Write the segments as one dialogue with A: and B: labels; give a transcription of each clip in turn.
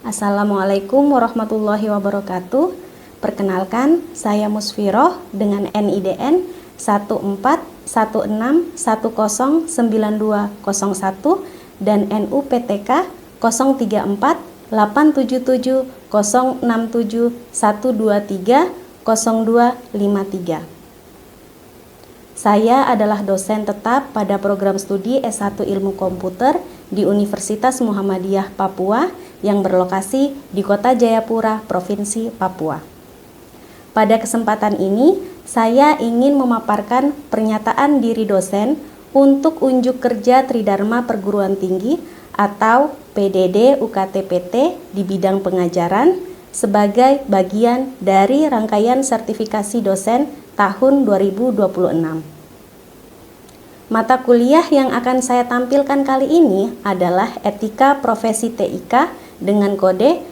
A: Assalamualaikum warahmatullahi wabarakatuh. Perkenalkan, saya Musfiroh dengan NIDN 1416109201 dan NUPTK 034870671230253. Saya adalah dosen tetap pada program studi S1 Ilmu Komputer di Universitas Muhammadiyah Papua yang berlokasi di Kota Jayapura, Provinsi Papua. Pada kesempatan ini, saya ingin memaparkan pernyataan diri dosen untuk unjuk kerja Tridharma Perguruan Tinggi atau PDD UKT-PT di bidang pengajaran sebagai bagian dari rangkaian sertifikasi dosen tahun 2026. Mata kuliah yang akan saya tampilkan kali ini adalah Etika Profesi TIK dengan kode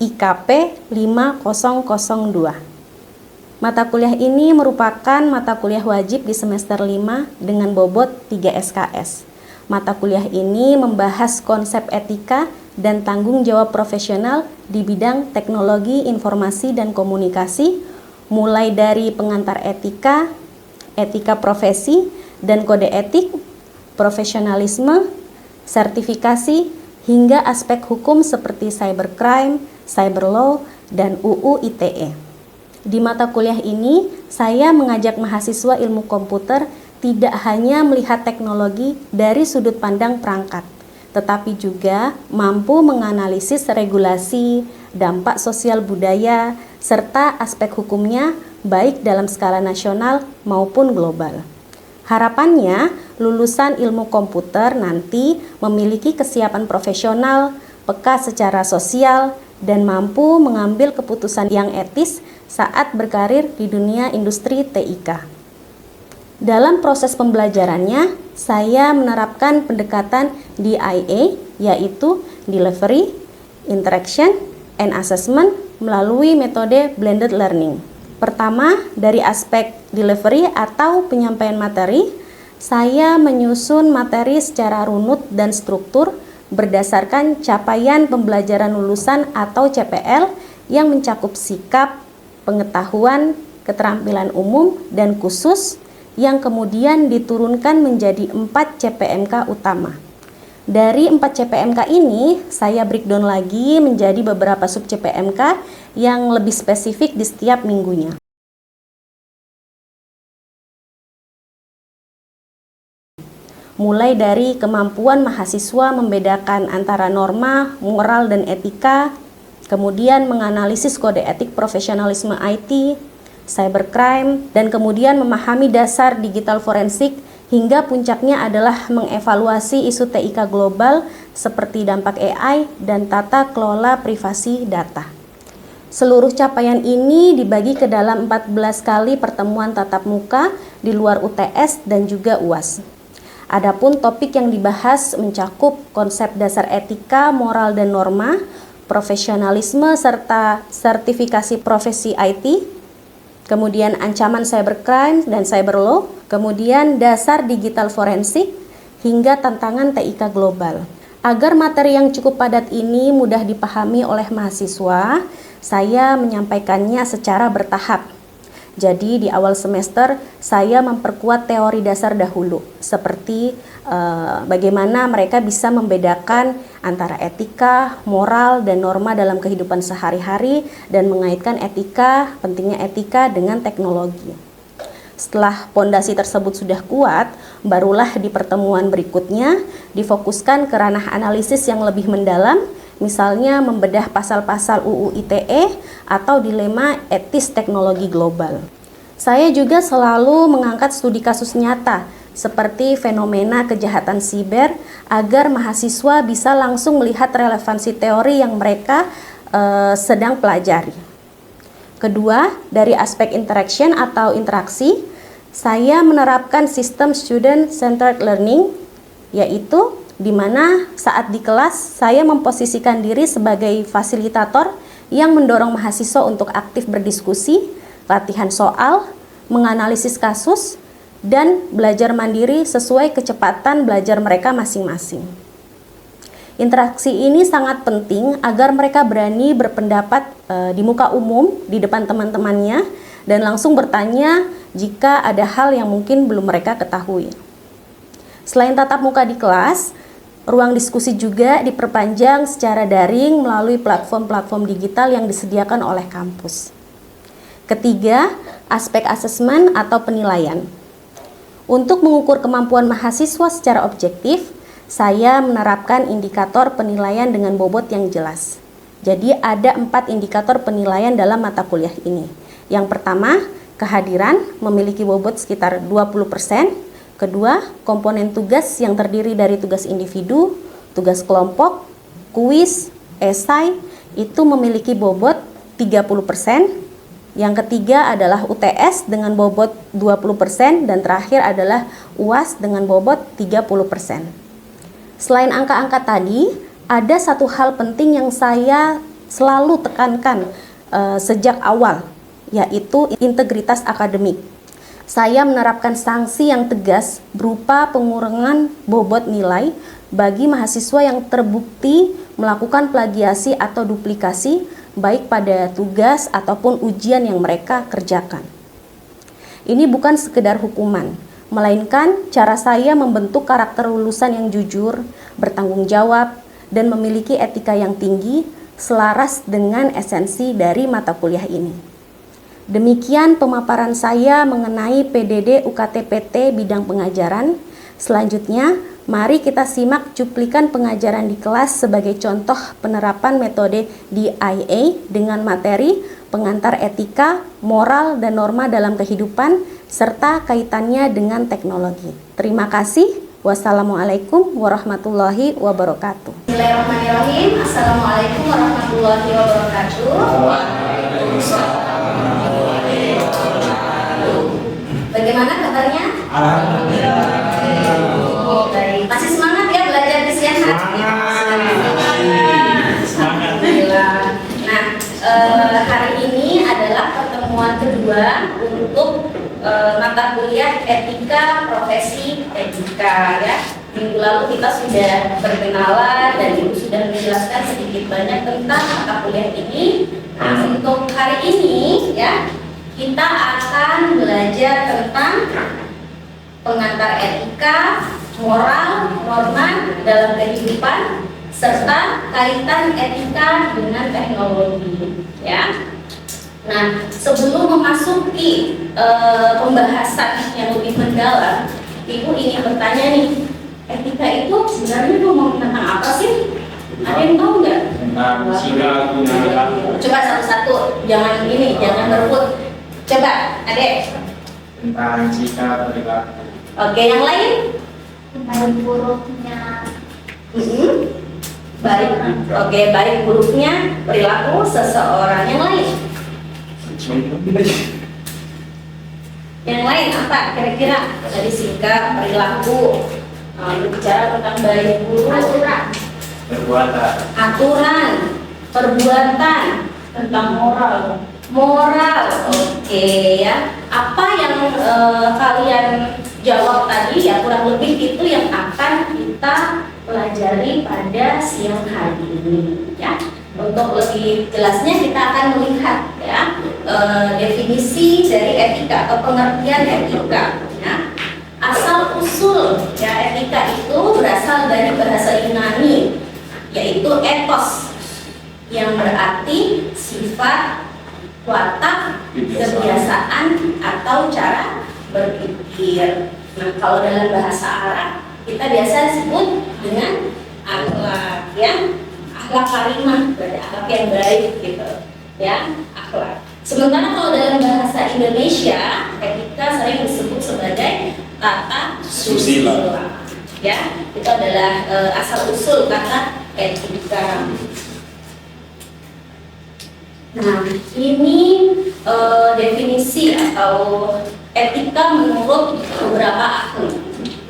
A: IKP 5002. Mata kuliah ini merupakan mata kuliah wajib di semester 5 dengan bobot 3 SKS. Mata kuliah ini membahas konsep etika dan tanggung jawab profesional di bidang teknologi informasi dan komunikasi, mulai dari pengantar etika, etika profesi, dan kode etik, profesionalisme, sertifikasi, hingga aspek hukum seperti cybercrime, cyber law, dan UU ITE. Di mata kuliah ini, saya mengajak mahasiswa ilmu komputer tidak hanya melihat teknologi dari sudut pandang perangkat, tetapi juga mampu menganalisis regulasi, dampak sosial budaya, serta aspek hukumnya baik dalam skala nasional maupun global. Harapannya, lulusan ilmu komputer nanti memiliki kesiapan profesional, peka secara sosial, dan mampu mengambil keputusan yang etis saat berkarir di dunia industri TIK. Dalam proses pembelajarannya, saya menerapkan pendekatan DIA, yaitu Delivery, Interaction, and Assessment melalui metode Blended Learning. Pertama, dari aspek delivery atau penyampaian materi, saya menyusun materi secara runut dan struktur berdasarkan capaian pembelajaran lulusan atau CPL yang mencakup sikap, pengetahuan, keterampilan umum, dan khusus yang kemudian diturunkan menjadi 4 CPMK utama. Dari 4 CPMK ini, saya breakdown lagi menjadi beberapa sub CPMK yang lebih spesifik di setiap minggunya. Mulai dari kemampuan mahasiswa membedakan antara norma, moral, dan etika, kemudian menganalisis kode etik profesionalisme IT, cybercrime, dan kemudian memahami dasar digital forensik, hingga puncaknya adalah mengevaluasi isu TIK global seperti dampak AI dan tata kelola privasi data. Seluruh capaian ini dibagi ke dalam 14 kali pertemuan tatap muka di luar UTS dan juga UAS. Adapun topik yang dibahas mencakup konsep dasar etika, moral, dan norma, profesionalisme, serta sertifikasi profesi IT, kemudian ancaman cybercrime dan cyber law, kemudian dasar digital forensik, hingga tantangan TIK global. Agar materi yang cukup padat ini mudah dipahami oleh mahasiswa, saya menyampaikannya secara bertahap. Jadi di awal semester saya memperkuat teori dasar dahulu, seperti bagaimana mereka bisa membedakan antara etika, moral, dan norma dalam kehidupan sehari-hari, dan mengaitkan etika, pentingnya etika dengan teknologi. Setelah pondasi tersebut sudah kuat, barulah di pertemuan berikutnya difokuskan ke ranah analisis yang lebih mendalam, misalnya membedah pasal-pasal UU ITE atau dilema etis teknologi global. Saya juga selalu mengangkat studi kasus nyata seperti fenomena kejahatan siber agar mahasiswa bisa langsung melihat relevansi teori yang mereka sedang pelajari. Kedua, dari aspek interaction atau interaksi, saya menerapkan sistem student-centered learning, yaitu di mana saat di kelas saya memposisikan diri sebagai fasilitator yang mendorong mahasiswa untuk aktif berdiskusi, latihan soal, menganalisis kasus, dan belajar mandiri sesuai kecepatan belajar mereka masing-masing. Interaksi ini sangat penting agar mereka berani berpendapat di muka umum, di depan teman-temannya, dan langsung bertanya jika ada hal yang mungkin belum mereka ketahui. Selain tatap muka di kelas, ruang diskusi juga diperpanjang secara daring melalui platform-platform digital yang disediakan oleh kampus. Ketiga, aspek asesmen atau penilaian. Untuk mengukur kemampuan mahasiswa secara objektif, saya menerapkan indikator penilaian dengan bobot yang jelas. Jadi ada 4 indikator penilaian dalam mata kuliah ini. Yang pertama, kehadiran memiliki bobot sekitar 20%. Kedua, komponen tugas yang terdiri dari tugas individu, tugas kelompok, kuis, esai, itu memiliki bobot 30%. Yang ketiga adalah UTS dengan bobot 20% dan terakhir adalah UAS dengan bobot 30%. Selain angka-angka tadi, ada satu hal penting yang saya selalu tekankan sejak awal, yaitu integritas akademik. Saya menerapkan sanksi yang tegas berupa pengurangan bobot nilai bagi mahasiswa yang terbukti melakukan plagiasi atau duplikasi, baik pada tugas ataupun ujian yang mereka kerjakan. Ini bukan sekedar hukuman, melainkan cara saya membentuk karakter lulusan yang jujur, bertanggung jawab, dan memiliki etika yang tinggi selaras dengan esensi dari mata kuliah ini. Demikian pemaparan saya mengenai PDD UKT-PT bidang pengajaran. Selanjutnya, mari kita simak cuplikan pengajaran di kelas sebagai contoh penerapan metode DIA dengan materi pengantar etika, moral, dan norma dalam kehidupan, serta kaitannya dengan teknologi. Terima kasih. Wassalamualaikum warahmatullahi wabarakatuh.
B: Bismillahirrahmanirrahim. Assalamualaikum warahmatullahi wabarakatuh. Bagaimana kabarnya?
C: Alhamdulillah.
B: Oh, baik. Masih semangat ya belajar di siang hari? Alhamdulillah. Nah, hari ini adalah pertemuan kedua untuk mata kuliah etika profesi etika ya. Minggu lalu kita sudah berkenalan dan Ibu sudah menjelaskan sedikit banyak tentang mata kuliah ini. Nah, untuk hari ini ya, kita akan belajar tentang pengantar etika, moral, norma dalam kehidupan, serta kaitan etika dengan teknologi ya. Nah, sebelum memasuki pembahasan yang lebih mendalam, Ibu ingin bertanya nih, etika itu sebenarnya ngomong tentang apa sih? Ada yang tahu nggak?
C: Tentang sikap guna.
B: Coba satu-satu, jangan berebut. Coba, Adek.
C: Tentang sikap perilaku.
B: Oke, yang lain?
D: Baik buruknya
B: Baik. Oke, baik buruknya perilaku seseorang. Yang lain? Yang lain apa kira-kira? Tadi sikap, perilaku. Berbicara tentang baik buruk. Aturan, perbuatan, tentang moral. Oke ya. Apa yang kalian jawab tadi ya, kurang lebih itu yang akan kita pelajari pada siang hari ini ya. Untuk lebih jelasnya kita akan melihat ya definisi dari etika atau pengertian etika ya. Asal usul ya etika itu berasal dari bahasa Yunani, yaitu ethos, yang berarti sifat, watak, kebiasaan atau cara berpikir. Nah, kalau dalam bahasa Arab kita biasa sebut dengan akhlak ya, akhlak karimah, berarti akhlak yang baik gitu ya, akhlak. Sementara kalau dalam bahasa Indonesia etika sering disebut sebagai tata susila ya, itu adalah asal usul kata etika. Nah, ini definisi atau etika menurut beberapa ahli.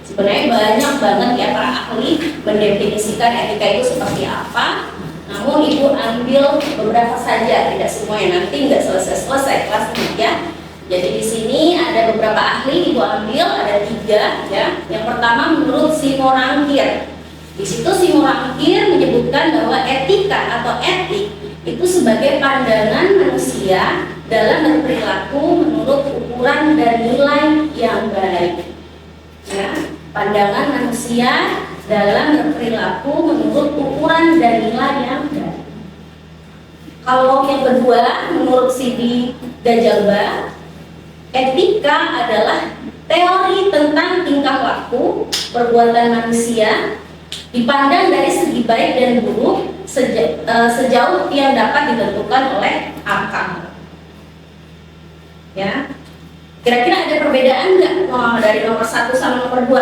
B: Sebenarnya banyak banget ya para ahli mendefinisikan etika itu seperti apa. Namun Ibu ambil beberapa saja, tidak semuanya, nanti nggak selesai kelas 3. Jadi di sini ada beberapa ahli Ibu ambil, ada 3 ya. Yang pertama menurut Simorangkir. Di situ si Murangkir menyebutkan bahwa etika atau etik itu sebagai pandangan manusia dalam berperilaku menurut ukuran dan nilai yang baik. Ya, pandangan manusia dalam berperilaku menurut ukuran dan nilai yang baik. Kalau yang kedua, menurut Sidi Dajalba, etika adalah teori tentang tingkah laku perbuatan manusia dipandang dari segi baik dan buruk sejauh yang dapat ditentukan oleh akal. Ya, kira-kira ada perbedaan nggak dari nomor 1 sama nomor 2?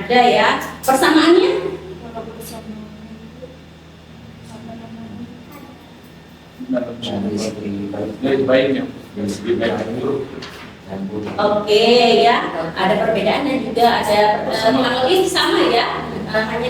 B: Ada ya. Persamaannya?
C: Lebih baiknya. Lebih baik dan buruk.
B: Oke ya, ada perbedaan dan juga ada kurang lebih sama ya, hanya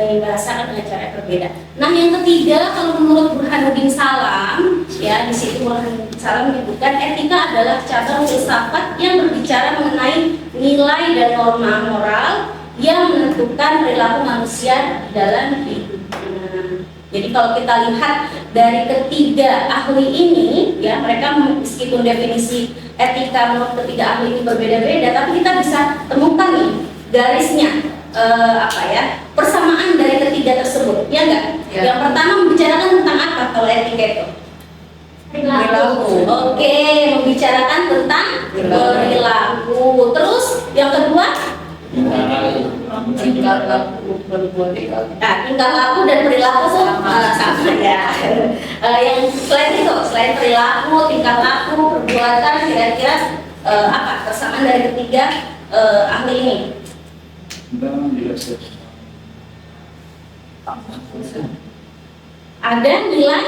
B: dibahasakan dengan cara berbeda. Nah yang ketiga, kalau menurut Burhanuddin Salam, ya di situ Burhanuddin Salam menyebutkan etika adalah cabang filsafat yang berbicara mengenai nilai dan norma moral yang menentukan perilaku manusia di dalam hidup. Jadi kalau kita lihat dari ketiga ahli ini, ya mereka meskipun definisi etika menurut ketiga ahli ini berbeda-beda, tapi kita bisa temukan nih garisnya, persamaan dari ketiga tersebut, ya enggak? Ya. Yang pertama membicarakan tentang apa kalau etika itu? Perilaku. Oke, membicarakan tentang perilaku. Terus yang kedua? Tingkah laku dan perilaku sama ya. Yang selain perilaku, tingkah laku, perbuatan, kira-kira apa persamaan dari ketiga ahli ini? Ada nilai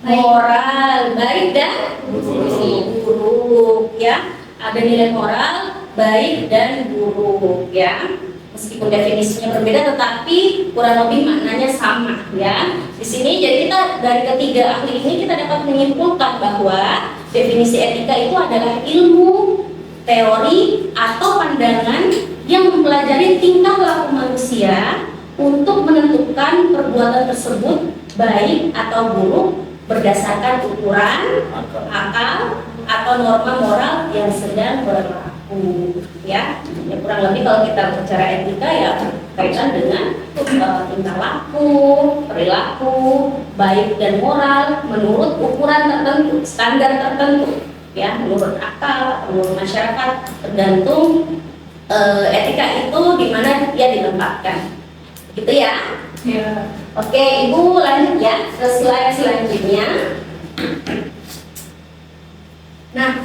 B: moral baik dan buruk, ya. Ada nilai moral baik dan buruk, ya. Meskipun definisinya berbeda, tetapi kurang lebih maknanya sama, ya. Di sini jadi kita dari ketiga ahli ini kita dapat menyimpulkan bahwa definisi etika itu adalah ilmu, teori atau pandangan yang mempelajari tingkah laku manusia untuk menentukan perbuatan tersebut baik atau buruk berdasarkan ukuran, akal, atau norma moral yang sedang berlaku, ya. Ya kurang lebih kalau kita bicara etika ya kaitan dengan tingkah laku, perilaku, baik dan moral menurut ukuran tertentu, standar tertentu, ya, menurut akal, menurut masyarakat, tergantung etika itu di mana dia ditempatkan, gitu ya. Ya. Oke, Ibu lanjut ya ke slide selanjutnya. Nah,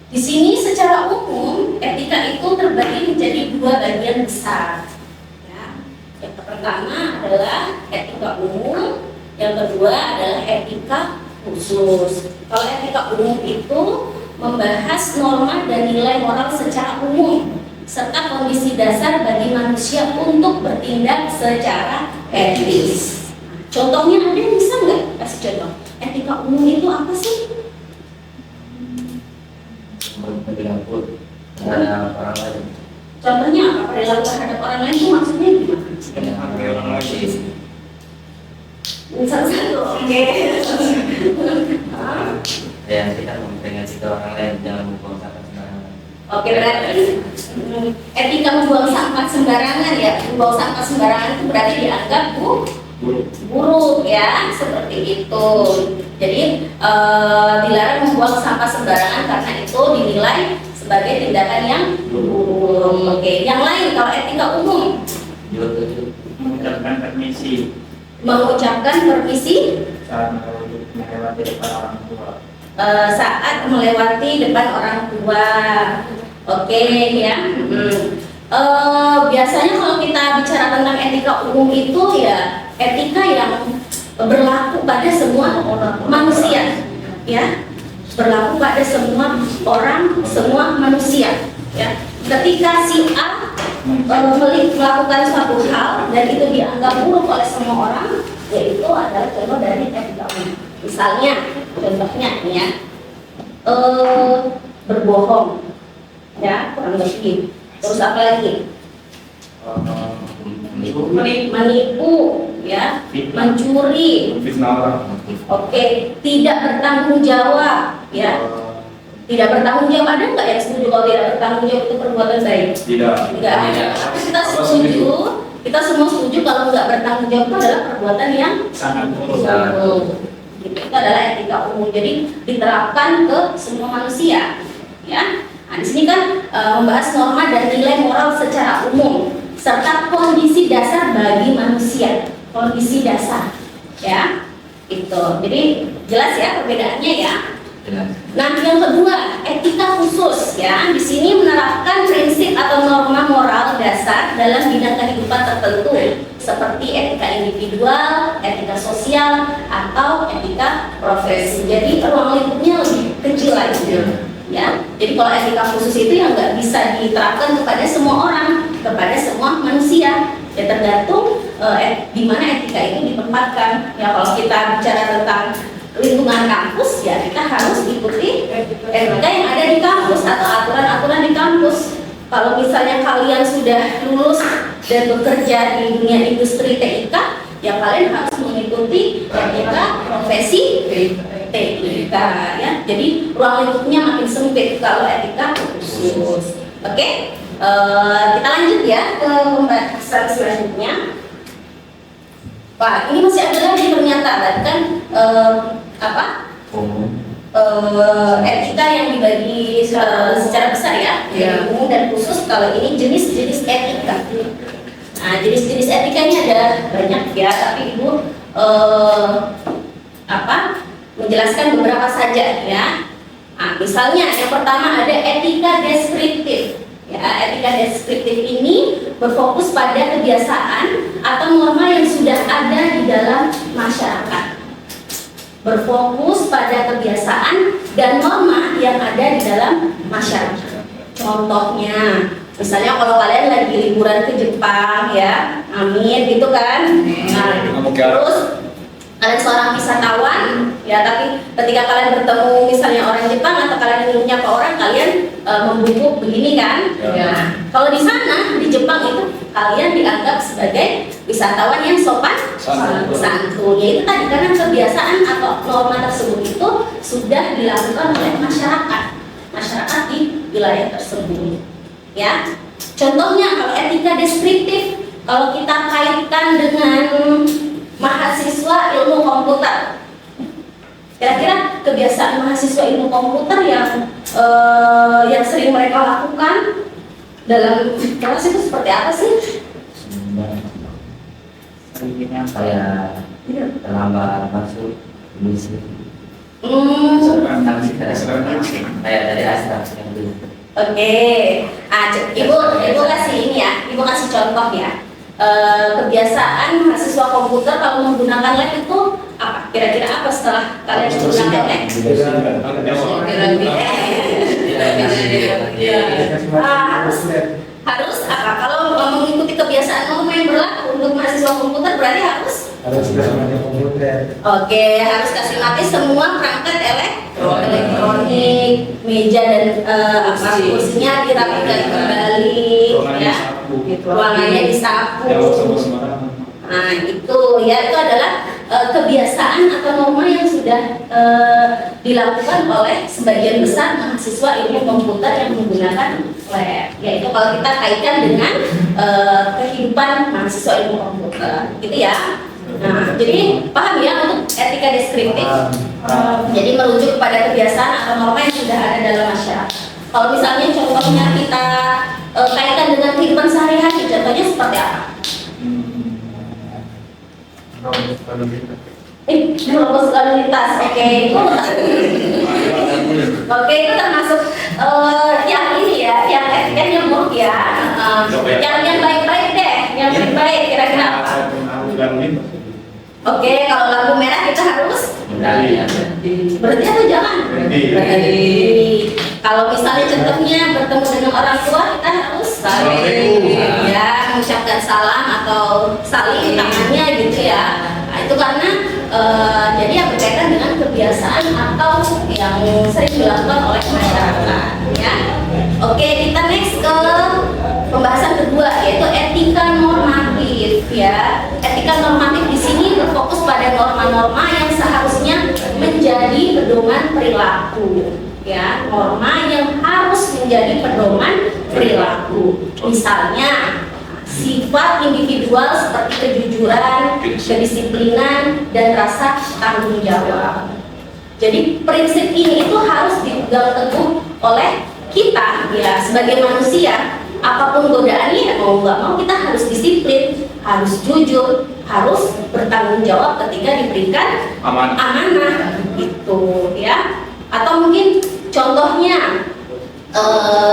B: di sini secara umum etika itu terbagi menjadi dua bagian besar. Ya. Yang pertama adalah etika umum, yang kedua adalah etika khusus. Kalau etika umum itu membahas norma dan nilai moral secara umum serta kondisi dasar bagi manusia untuk bertindak secara etis. Contohnya ada yang bisa nggak kasih contoh? Etika umum itu apa sih?
E: Perilaku terhadap orang lain.
B: Contohnya apa? Perilaku terhadap orang lain itu maksudnya gimana? Satu-satu, oke.
E: Ya, kita memperingati orang lain jangan membuang sampah sembarangan.
B: Oke, berarti etika membuang sampah sembarangan ya. Membuang sampah sembarangan itu berarti dianggap buruk ya, seperti itu. Jadi dilarang membuang sampah sembarangan karena itu dinilai sebagai tindakan yang buruk. Oke, yang lain kalau etika umum
C: Mengucapkan permisi
B: saat
C: melewati depan orang tua.
B: Saat melewati depan orang tua. Oke ya. Biasanya kalau kita bicara tentang etika umum itu ya etika yang berlaku pada semua manusia, ya, berlaku pada semua orang, semua manusia, ya. Ketika si A melakukan suatu hal dan itu dianggap buruk oleh semua orang, yaitu adalah contoh dari etika umum. Misalnya, contohnya ya, berbohong, ya kurang lebih. Terus apa lagi? menipu, ya, mencuri, oke, tidak bertanggung jawab, ya, tidak bertanggung jawab. Ada nggak yang setuju kalau tidak bertanggung jawab itu perbuatan baik?
C: Tidak.
B: Tidak. Tapi kita setuju, kita semua setuju kalau nggak bertanggung jawab itu adalah perbuatan yang
C: Sangat buruk.
B: Gitu. Itu adalah etika umum. Jadi diterapkan ke semua manusia, ya. Nah, di sini kan membahas norma dan nilai moral secara umum serta kondisi dasar bagi manusia, kondisi dasar, ya. Itu. Jadi jelas ya perbedaannya ya.
E: Jelas.
B: Nah, yang kedua, etika khusus, ya. Di sini menerapkan prinsip atau norma moral dasar dalam bidang kehidupan tertentu, seperti etika individual, etika sosial, atau etika profesi. Jadi ruang lingkupnya lebih kecil lagi, ya. Jadi kalau etika khusus itu yang nggak bisa diterapkan kepada semua orang, kepada semua manusia. Ya tergantung di mana etika itu ditempatkan. Ya kalau kita bicara tentang lingkungan kampus, ya kita harus ikuti etika yang ada di kampus atau aturan-aturan di kampus. Kalau misalnya kalian sudah lulus dan bekerja di dunia industri TIK, ya kalian harus mengikuti etika profesi TIK, ya. Jadi ruang lingkupnya makin sempit kalau etika khusus. Oke, kita lanjut ya ke pembahasan selanjutnya. Pak, ini masih ada lagi pernyataan kan etika yang dibagi secara besar ya, yang umum dan khusus. Kalau ini jenis-jenis etika. Nah, jenis-jenis etika ini ada banyak ya, tapi Ibu menjelaskan beberapa saja ya. Nah, misalnya yang pertama ada etika deskriptif. Ya, etika deskriptif ini berfokus pada kebiasaan atau norma yang sudah ada di dalam masyarakat. Berfokus pada kebiasaan dan norma yang ada di dalam masyarakat. Contohnya, misalnya kalau kalian lagi liburan ke Jepang ya, amin gitu kan. Nah, terus kalian seorang wisatawan ya, tapi ketika kalian bertemu misalnya orang Jepang atau kalian ingin menyapa orang, kalian membungkuk begini kan. Nah, kalau di sana di Jepang itu kalian dianggap sebagai wisatawan yang sopan santun. Ya itu tadi karena kebiasaan atau norma tersebut itu sudah dilakukan oleh masyarakat di wilayah tersebut. Ya, contohnya kalau etika deskriptif, kalau kita kaitkan dengan mahasiswa ilmu komputer, kira-kira kebiasaan mahasiswa ilmu komputer yang sering mereka lakukan dalam kelas itu seperti apa sih?
E: Kayak terlambat masuk misi. Kayak dari asrama yang dulu.
B: Oke, ibu kasih ini ya, ibu kasih contoh ya. Kebiasaan mahasiswa komputer kalau menggunakan lab itu apa? Kira-kira apa setelah kalian menggunakan lab? Harus apa? Kalau mengikuti kebiasaan norma yang berlaku untuk mahasiswa komputer berarti harus komputer. Oke, harus kasih mati semua perangkat elektronik, meja dan kursinya dirapikan kembali, ya. Ruangannya disapu. Nah itu ya, itu adalah kebiasaan atau norma yang sudah dilakukan oleh sebagian besar mahasiswa ilmu komputer yang menggunakan lab. Yaitu kalau kita kaitkan dengan kehidupan mahasiswa ilmu komputer, gitu ya. Nah, jadi paham ya untuk etika deskriptif. Jadi merujuk kepada kebiasaan atau norma yang sudah ada dalam masyarakat. Kalau misalnya contohnya kita kaitkan dengan kehidupan sehari-hari, contohnya seperti apa? Nerobos lalu lintas, oke, itu termasuk yang ini ya, yang etikanya yang buruk ya, yang baik-baik deh, yang baik-baik kira-kira apa? Oke, kalau lampu merah kita harus berhenti atau jangan? Berhenti. Kalau misalnya contohnya bertemu dengan orang tua, kita harus saling ya, mengucapkan salam atau saling tangannya gitu ya. Nah, itu karena jadi yang berkaitan dengan kebiasaan atau yang sering dilakukan oleh masyarakat ya. Oke, kita next ke pembahasan kedua, yaitu etika fokus pada norma-norma yang seharusnya menjadi pedoman perilaku. Ya, norma yang harus menjadi pedoman perilaku. Misalnya, sifat individual seperti kejujuran, kedisiplinan, dan rasa tanggung jawab. Jadi prinsip ini itu harus dipegang teguh oleh kita ya sebagai manusia. Apapun godaannya ya mau nggak mau kita harus disiplin, harus jujur, harus bertanggung jawab ketika diberikan amanah gitu ya. Atau mungkin contohnya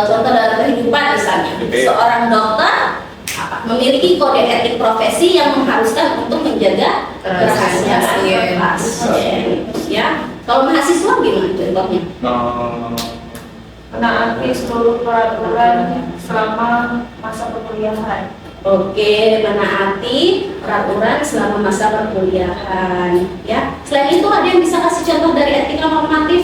B: contoh dalam kehidupan misalnya seorang dokter memiliki kode etik profesi yang mengharuskan untuk menjaga kerahasiaan pasien ya. Kalau mahasiswa gimana contohnya?
F: Menaati seluruh peraturan selama masa perkuliahan.
B: Oke, menaati peraturan selama masa perkuliahan ya. Selain itu ada yang bisa kasih contoh dari etika normatif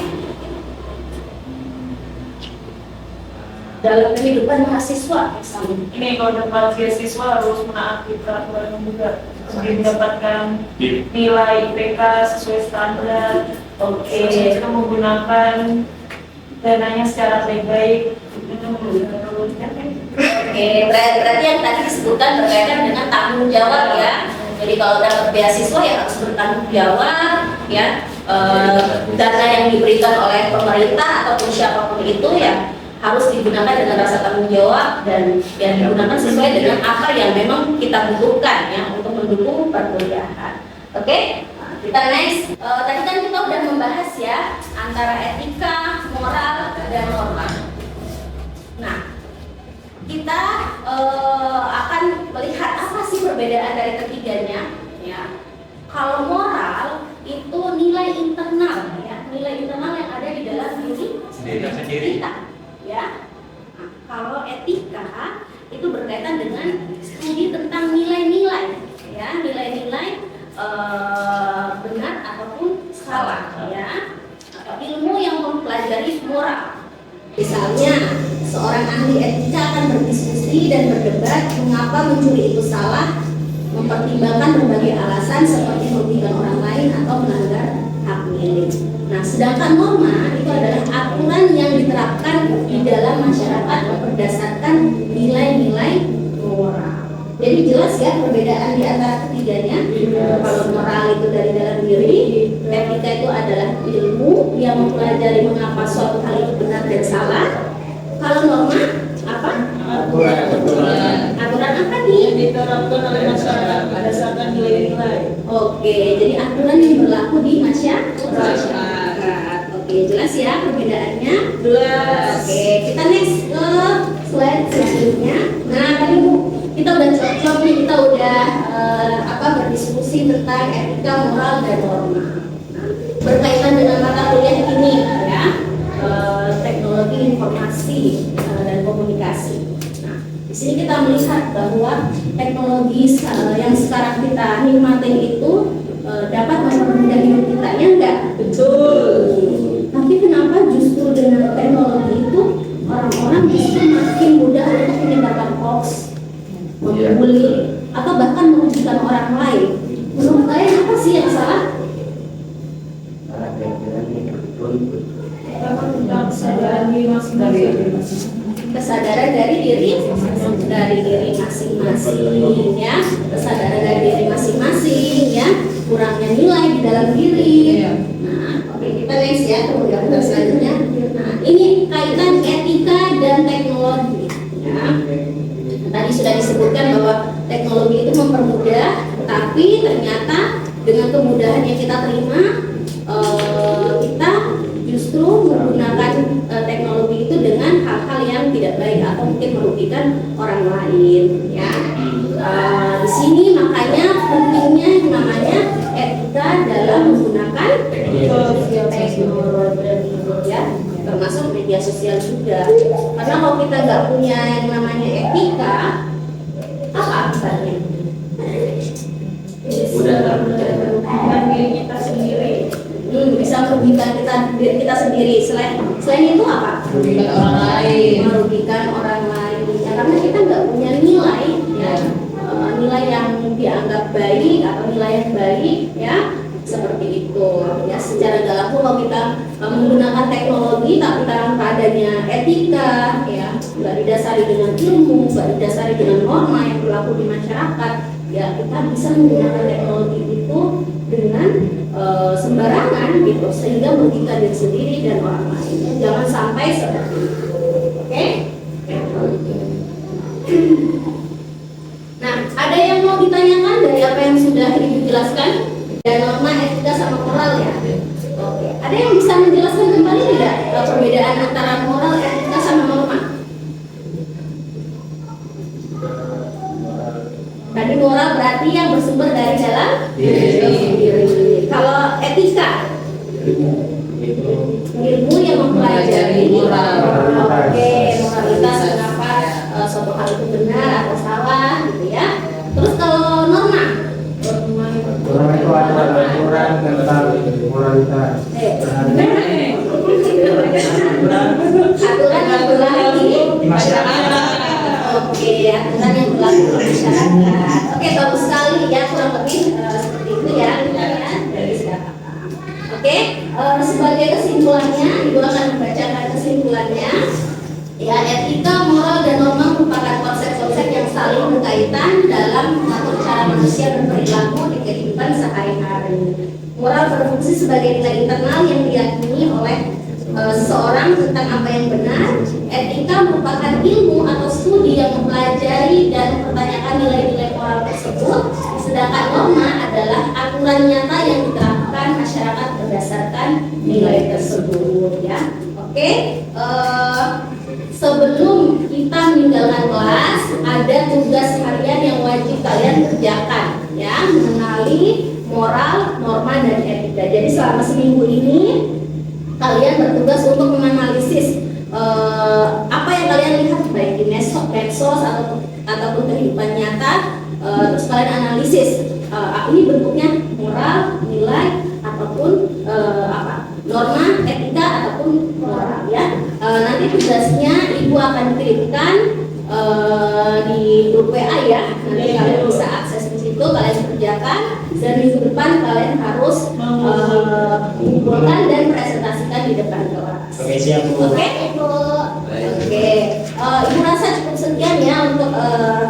B: dalam kehidupan mahasiswa misalnya?
F: Ini kalau dapat beasiswa harus menaati peraturan juga untuk mendapatkan nilai IPK sesuai standar.
B: Oke,
F: Kita menggunakan dananya secara baik-baik.
B: Oke, berarti yang tadi disebutkan berkaitan dengan tanggung jawab ya. Jadi kalau dapat beasiswa ya harus bertanggung jawab ya. Dana yang diberikan oleh pemerintah ataupun siapapun itu ya harus digunakan dengan rasa tanggung jawab dan yang digunakan sesuai dengan apa yang memang kita butuhkan ya untuk mendukung perkuliahan. Oke, kita next. Tadi kan kita udah membahas ya antara etika, moral, dan norma. Nah, kita akan melihat apa sih perbedaan dari ketiganya ya. Kalau moral itu nilai internal ya, nilai internal yang ada di dalam diri kita ya. Nah, kalau etika itu berkaitan dengan studi tentang nilai-nilai ya, nilai-nilai benar ataupun salah ya, atau ilmu yang mempelajari moral. Misalnya seorang ahli etika akan berdiskusi dan berdebat mengapa mencuri itu salah, mempertimbangkan berbagai alasan seperti merugikan orang lain atau melanggar hak milik. Nah, sedangkan norma itu adalah aturan yang diterapkan di dalam masyarakat berdasarkan nilai-nilai moral. Jadi jelas ya perbedaan di antara ketiganya. Kalau moral itu dari dalam diri, etika itu adalah ilmu yang mempelajari mengapa suatu hal itu benar dan salah. Kalau norma apa? Aturan apa nih?
F: Yang diterapkan oleh masyarakat berdasarkan nilai-nilai.
B: Oke, jadi aturan yang berlaku di masyarakat. Oke, jelas ya perbedaannya?
F: Jelas.
B: Oke, kita next ke slide selanjutnya. Nah, tadi Bu, kita udah cocok nih, kita udah berdiskusi tentang etika, moral, dan norma. Nah, berkaitan dengan mata kuliah ini ya, teknologi informasi dan komunikasi. Nah, di sini kita melihat bahwa teknologi yang sekarang kita nikmatin itu dapat mempermudah hidup kita, ya enggak?
F: Betul.
B: Tapi kenapa justru dengan teknologi itu orang-orang justru makin mudah untuk menyebarkan hoax, membuli, atau bahkan merugikan orang lain? Menurut kalian apa sih yang salah?
F: Kesadaran diri masing-masing.
B: Kesadaran dari diri masing-masing ya, kesadaran dari diri masing-masing ya, kurangnya nilai di dalam diri. Nah, oke, kita next ya, kemudian selanjutnya. Nah, ini kaitan etika dan teknologi ya. Tadi sudah disebutkan bahwa teknologi itu mempermudah, tapi ternyata dengan kemudahan yang kita terima, kita justru menggunakan teknologi itu dengan hal-hal yang tidak baik atau mungkin merugikan orang lain ya. Di sini makanya pentingnya yang namanya etika dalam menggunakan teknologi ya, termasuk media sosial juga. Karena kalau kita nggak punya yang namanya etika, apa akibatnya?
F: Dan diri kita sendiri.
B: Bisa merugikan kita sendiri. Selain itu apa?
F: Merugikan orang lain.
B: Merugikan orang lain. Ya, karena kita nggak punya nilai ya, nilai yang dianggap baik atau nilai yang baik menggunakan teknologi tapi tanpa adanya etika, ya, nggak didasari dengan ilmu, nggak didasari dengan norma yang berlaku di masyarakat, ya kita bisa menggunakan teknologi itu dengan sembarangan gitu, sehingga merugikan diri sendiri dan orang lain. Jangan sampai seperti itu. Oke? Nah, ada yang mau ditanyakan dari apa yang sudah Ibu jelaskan? Dan norma, etika, sama moral ya. Oke. Ada yang bisa menjelaskan kembali tidak perbedaan antara moral, etika, sama norma? Tadi moral berarti yang bersumber dari dalam diri. Kalau etika, ilmu yang mempelajari moral. Oke, moralitas, kenapa suatu hal itu benar atau salah, gitu ya. Terus kalau norma?
G: Norma itu adalah aturan tentang moralitas.
B: Aturan yang berlaku
G: Di masyarakat.
B: Oke, aturan yang berlaku di masyarakat. Oke, bagus sekali ya, kurang lebih seperti itu ya, dari sekarang. Oke, sebagai kesimpulannya, Ibu akan membacakan kesimpulannya. Ya, etika, moral, dan norma merupakan konsep-konsep yang saling berkaitan dalam mengatur cara manusia berperilaku di kehidupan sehari-hari. Moral berfungsi sebagai nilai internal yang diyakini oleh seseorang tentang apa yang benar. Etika merupakan ilmu atau studi yang mempelajari dan mempertanyakan nilai-nilai moral tersebut. Sedangkan norma adalah aturan nyata yang diterapkan masyarakat berdasarkan nilai tersebut. Ya, oke. Sebelum kita meninggalkan kelas, ada tugas harian yang wajib kalian kerjakan, ya, mengenali moral, norma, dan etika. Jadi selama seminggu ini kalian bertugas untuk menganalisis apa yang kalian lihat baik di medsos ataupun kehidupan nyata. Terus kalian analisis ini bentuknya moral, nilai, ataupun norma, etika, ataupun moral, ya. Nanti tugasnya Ibu akan kirimkan di grup WA ya. Nanti kalian bisa akses di situ, kalian kerjakan, dan minggu depan kalian harus mengumpulkan dan presentasikan di depan kelas.
G: Oke, siap Bu.
B: Oke, Ibu. Oke, Ibu rasa cukup sekian ya untuk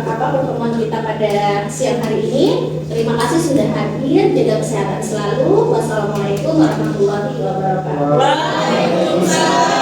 B: pertemuan kita pada siang hari ini. Terima kasih sudah hadir. Jaga kesehatan selalu. Wassalamualaikum warahmatullahi wabarakatuh.
G: Waalaikumsalam.